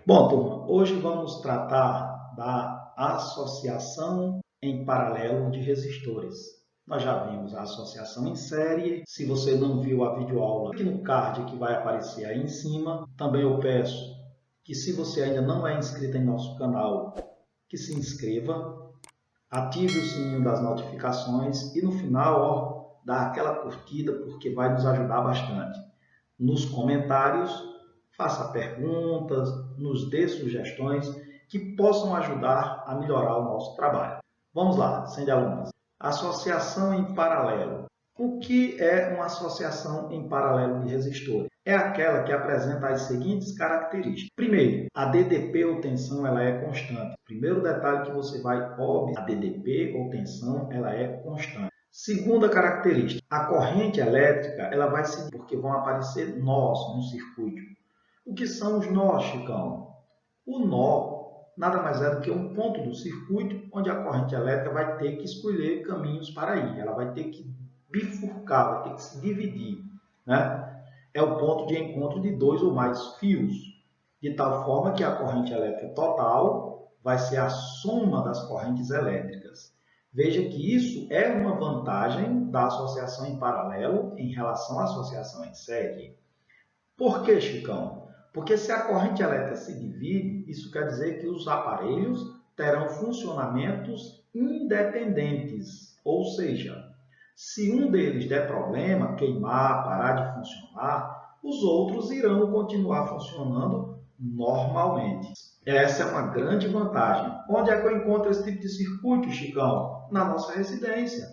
Bom, turma, hoje vamos tratar da associação em paralelo de resistores. Nós já vimos a associação em série. Se você não viu a videoaula, clique no card que vai aparecer aí em cima. Também eu peço que, se você ainda não é inscrito em nosso canal, que se inscreva, ative o sininho das notificações e no final, dá aquela curtida, porque vai nos ajudar bastante. Nos comentários, faça perguntas, nos dê sugestões que possam ajudar a melhorar o nosso trabalho. Vamos lá, sem delongas. Associação em paralelo. O que é uma associação em paralelo de resistores? É aquela que apresenta as seguintes características. Primeiro, a DDP ou tensão ela é constante. Primeiro detalhe que você vai observar, a DDP ou tensão ela é constante. Segunda característica, a corrente elétrica ela vai seguir, porque vão aparecer nós no circuito. O que são os nós, Chicão? O nó nada mais é do que um ponto do circuito onde a corrente elétrica vai ter que escolher caminhos para ir. Ela vai ter que bifurcar, vai ter que se dividir, né? É o ponto de encontro de dois ou mais fios, de tal forma que a corrente elétrica total vai ser a soma das correntes elétricas. Veja que isso é uma vantagem da associação em paralelo em relação à associação em série. Por que, Chicão? Porque se a corrente elétrica se divide, isso quer dizer que os aparelhos terão funcionamentos independentes. Ou seja, se um deles der problema, queimar, parar de funcionar, os outros irão continuar funcionando normalmente. Essa é uma grande vantagem. Onde é que eu encontro esse tipo de circuito, Chicão? Na nossa residência.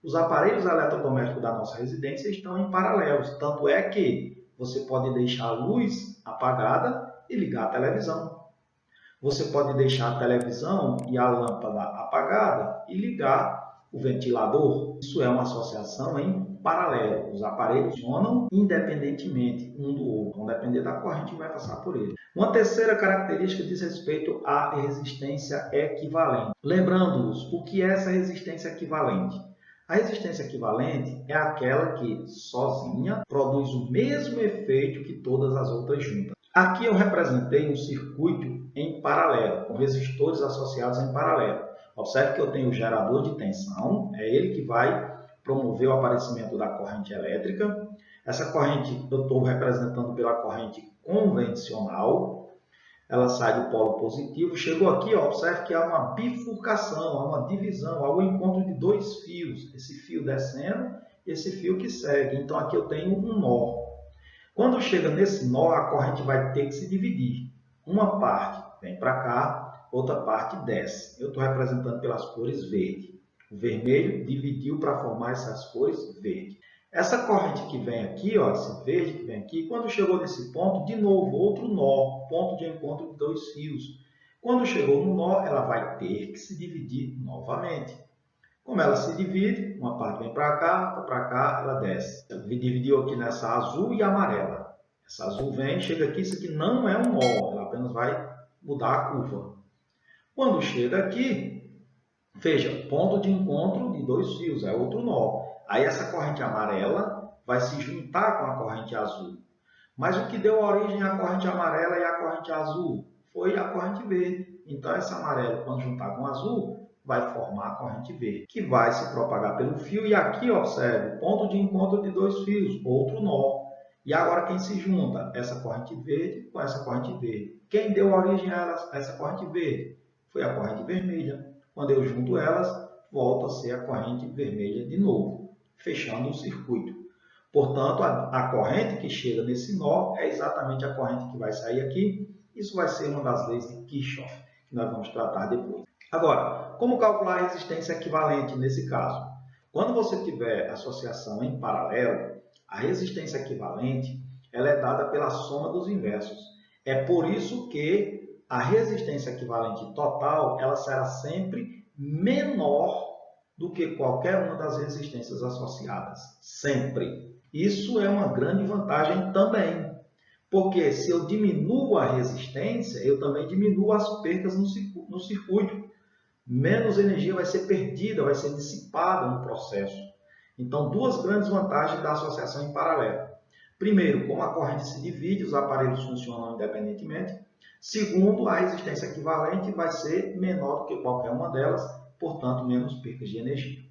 Os aparelhos eletrodomésticos da nossa residência estão em paralelos. Tanto é que você pode deixar a luz apagada e ligar a televisão. Você pode deixar a televisão e a lâmpada apagada e ligar o ventilador. Isso é uma associação em paralelo. Os aparelhos funcionam independentemente um do outro. Vão depender da corrente que vai passar por ele. Uma terceira característica diz respeito à resistência equivalente. Lembrando-os, o que é essa resistência equivalente? A resistência equivalente é aquela que, sozinha, produz o mesmo efeito que todas as outras juntas. Aqui eu representei um circuito em paralelo, com resistores associados em paralelo. Observe que eu tenho o gerador de tensão, é ele que vai promover o aparecimento da corrente elétrica. Essa corrente eu estou representando pela corrente convencional. Ela sai do polo positivo, chegou aqui, ó, observe que há uma bifurcação, há uma divisão, há o encontro de dois fios, esse fio descendo e esse fio que segue. Então aqui eu tenho um nó. Quando chega nesse nó, a corrente vai ter que se dividir. Uma parte vem para cá, outra parte desce. Eu estou representando pelas cores verde. O vermelho dividiu para formar essas cores verde. Essa corrente que vem aqui, ó, esse verde que vem aqui, quando chegou nesse ponto, de novo, outro nó, ponto de encontro de dois fios. Quando chegou no nó, ela vai ter que se dividir novamente. Como ela se divide, uma parte vem para cá, ela desce. Ela dividiu aqui nessa azul e amarela. Essa azul vem, chega aqui, isso aqui não é um nó, ela apenas vai mudar a curva. Quando chega aqui, veja, ponto de encontro de dois fios, é outro nó. Aí essa corrente amarela vai se juntar com a corrente azul. Mas o que deu origem à corrente amarela e à corrente azul foi a corrente verde. Então essa amarela, quando juntar com o azul, vai formar a corrente verde, que vai se propagar pelo fio. E aqui, observe, ponto de encontro de dois fios, outro nó. E agora quem se junta? Essa corrente verde com essa corrente verde. Quem deu origem a essa corrente verde? Foi a corrente vermelha. Quando eu junto elas, volta a ser a corrente vermelha de novo, fechando o circuito. Portanto, a corrente que chega nesse nó é exatamente a corrente que vai sair aqui. Isso vai ser uma das leis de Kirchhoff, que nós vamos tratar depois. Agora, como calcular a resistência equivalente nesse caso? Quando você tiver associação em paralelo, a resistência equivalente ela é dada pela soma dos inversos. É por isso que a resistência equivalente total ela será sempre menor do que qualquer uma das resistências associadas. Sempre. Isso é uma grande vantagem também. Porque se eu diminuo a resistência, eu também diminuo as perdas no circuito. Menos energia vai ser perdida, vai ser dissipada no processo. Então, duas grandes vantagens da associação em paralelo. Primeiro, como a corrente se divide, os aparelhos funcionam independentemente. Segundo, a resistência equivalente vai ser menor do que qualquer uma delas, portanto, menos percas de energia.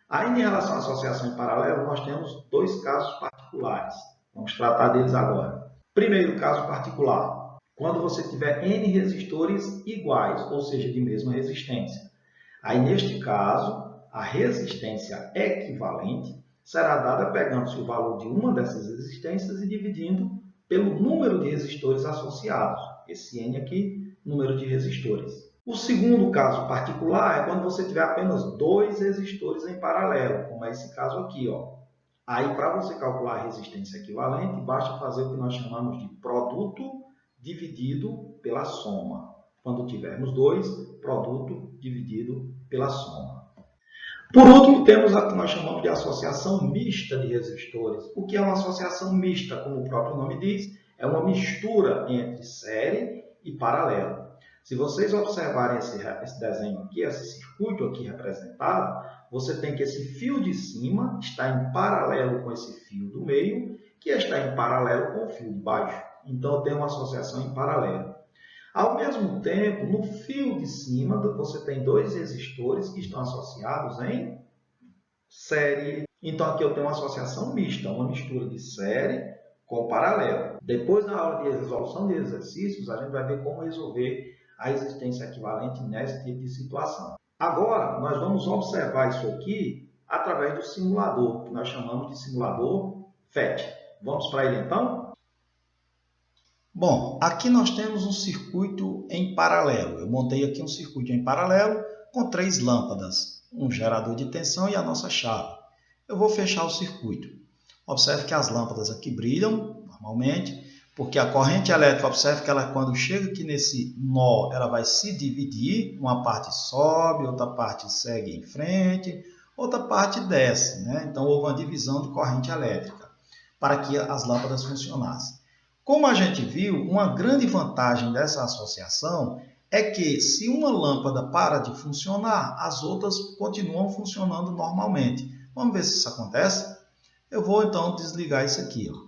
Ainda em relação à associação em paralelo, nós temos dois casos particulares. Vamos tratar deles agora. Primeiro caso particular, quando você tiver N resistores iguais, ou seja, de mesma resistência. Aí, neste caso, a resistência equivalente será dada pegando-se o valor de uma dessas resistências e dividindo pelo número de resistores associados. Esse N aqui, número de resistores. O segundo caso particular é quando você tiver apenas dois resistores em paralelo, como é esse caso aqui, ó. Aí, para você calcular a resistência equivalente, basta fazer o que nós chamamos de produto dividido pela soma. Quando tivermos dois, produto dividido pela soma. Por último, temos a que nós chamamos de associação mista de resistores. O que é uma associação mista? Como o próprio nome diz, é uma mistura entre série e paralelo. Se vocês observarem esse desenho aqui, esse circuito aqui representado, você tem que esse fio de cima está em paralelo com esse fio do meio, que está em paralelo com o fio de baixo. Então, eu tenho uma associação em paralelo. Ao mesmo tempo, no fio de cima, você tem dois resistores que estão associados em série. Então, aqui eu tenho uma associação mista, uma mistura de série com paralelo. Depois, na aula de resolução de exercícios, a gente vai ver como resolver a resistência equivalente nesse tipo de situação. Agora, nós vamos observar isso aqui através do simulador, que nós chamamos de simulador FET. Vamos para ele, então? Bom, aqui nós temos um circuito em paralelo. Eu montei aqui um circuito em paralelo com três lâmpadas, um gerador de tensão e a nossa chave. Eu vou fechar o circuito. Observe que as lâmpadas aqui brilham normalmente, porque a corrente elétrica, observe que ela, quando chega aqui nesse nó, ela vai se dividir. Uma parte sobe, outra parte segue em frente, outra parte desce, né? Então, houve uma divisão de corrente elétrica para que as lâmpadas funcionassem. Como a gente viu, uma grande vantagem dessa associação é que, se uma lâmpada para de funcionar, as outras continuam funcionando normalmente. Vamos ver se isso acontece? Eu vou, então, desligar isso aqui, ó.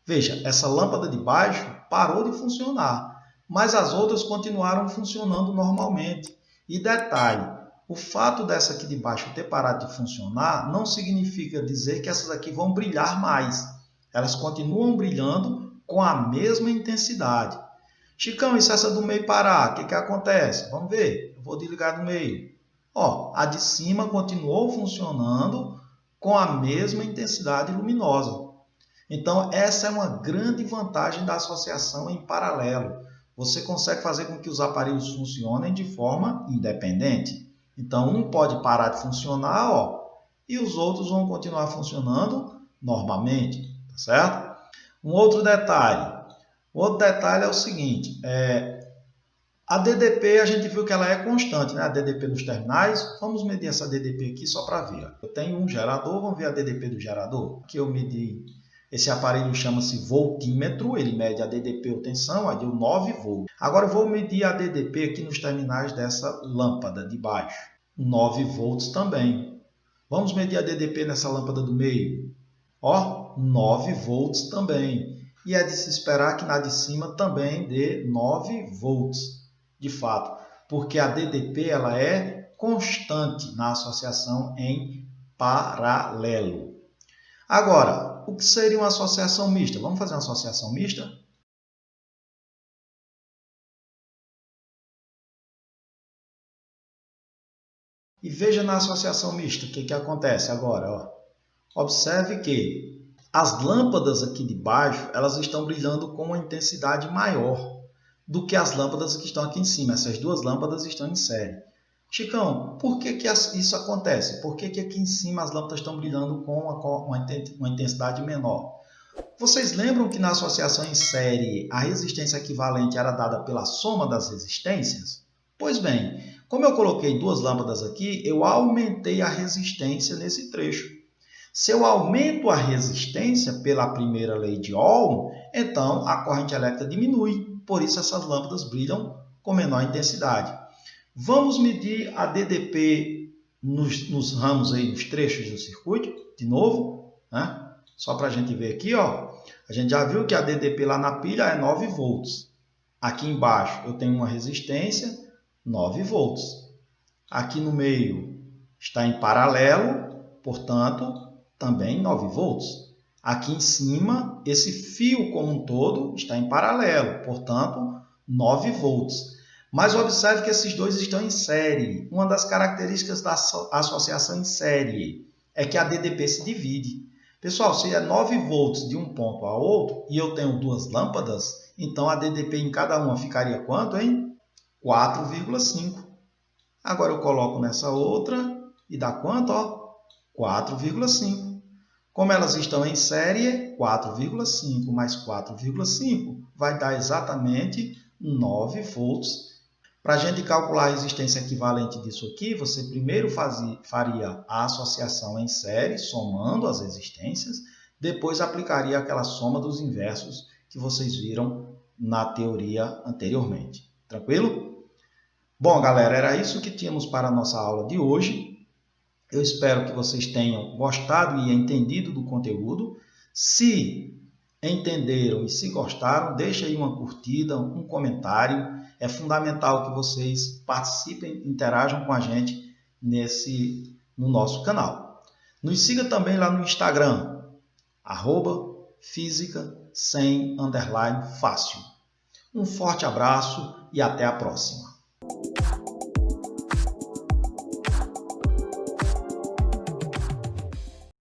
Veja, essa lâmpada de baixo parou de funcionar, mas as outras continuaram funcionando normalmente. E detalhe, o fato dessa aqui de baixo ter parado de funcionar não significa dizer que essas aqui vão brilhar mais. Elas continuam brilhando com a mesma intensidade. Chicão, e se essa do meio parar, o que acontece? Vamos ver, eu vou desligar do meio. Ó, a de cima continuou funcionando com a mesma intensidade luminosa. Então, essa é uma grande vantagem da associação em paralelo. Você consegue fazer com que os aparelhos funcionem de forma independente. Então, um pode parar de funcionar, ó, e os outros vão continuar funcionando normalmente, tá certo? Um outro detalhe é o seguinte, a DDP a gente viu que ela é constante, né? A DDP dos terminais. Vamos medir essa DDP aqui só para ver. Eu tenho um gerador, vamos ver a DDP do gerador. Aqui eu medi, esse aparelho chama-se voltímetro, ele mede a DDP ou tensão, aí deu 9 volts. Agora eu vou medir a DDP aqui nos terminais dessa lâmpada de baixo, 9 volts também. Vamos medir a DDP nessa lâmpada do meio. Ó, 9 volts também. E é de se esperar que na de cima também dê 9 volts, de fato, porque a DDP ela é constante na associação em paralelo. Agora, o que seria uma associação mista? Vamos fazer uma associação mista? E veja na associação mista o que acontece agora. Ó. Observe que as lâmpadas aqui de baixo elas estão brilhando com uma intensidade maior do que as lâmpadas que estão aqui em cima. Essas duas lâmpadas estão em série. Chicão, por que isso acontece? Por que aqui em cima as lâmpadas estão brilhando com uma intensidade menor? Vocês lembram que na associação em série a resistência equivalente era dada pela soma das resistências? Pois bem, como eu coloquei duas lâmpadas aqui, eu aumentei a resistência nesse trecho. Se eu aumento a resistência pela primeira lei de Ohm, então a corrente elétrica diminui, por isso essas lâmpadas brilham com menor intensidade. Vamos medir a DDP nos ramos, aí, nos trechos do circuito, de novo, né? Só para a gente ver aqui, ó. A gente já viu que a DDP lá na pilha é 9 volts. Aqui embaixo eu tenho uma resistência, 9 volts. Aqui no meio está em paralelo, portanto, também 9 volts. Aqui em cima, esse fio como um todo está em paralelo, portanto, 9 volts. Mas observe que esses dois estão em série. Uma das características da associação em série é que a DDP se divide. Pessoal, se é 9 volts de um ponto a outro e eu tenho duas lâmpadas, então a DDP em cada uma ficaria quanto, hein? 4,5. Agora eu coloco nessa outra e dá quanto? 4,5. Como elas estão em série, 4,5 mais 4,5 vai dar exatamente 9 volts. Para a gente calcular a resistência equivalente disso aqui, você primeiro faria a associação em série, somando as resistências, depois aplicaria aquela soma dos inversos que vocês viram na teoria anteriormente. Tranquilo? Bom, galera, era isso que tínhamos para a nossa aula de hoje. Eu espero que vocês tenham gostado e entendido do conteúdo. Se entenderam e se gostaram, deixa aí uma curtida, um comentário. É fundamental que vocês participem, interajam com a gente no nosso canal. Nos siga também lá no Instagram, @física_sem_fácil. Um forte abraço e até a próxima.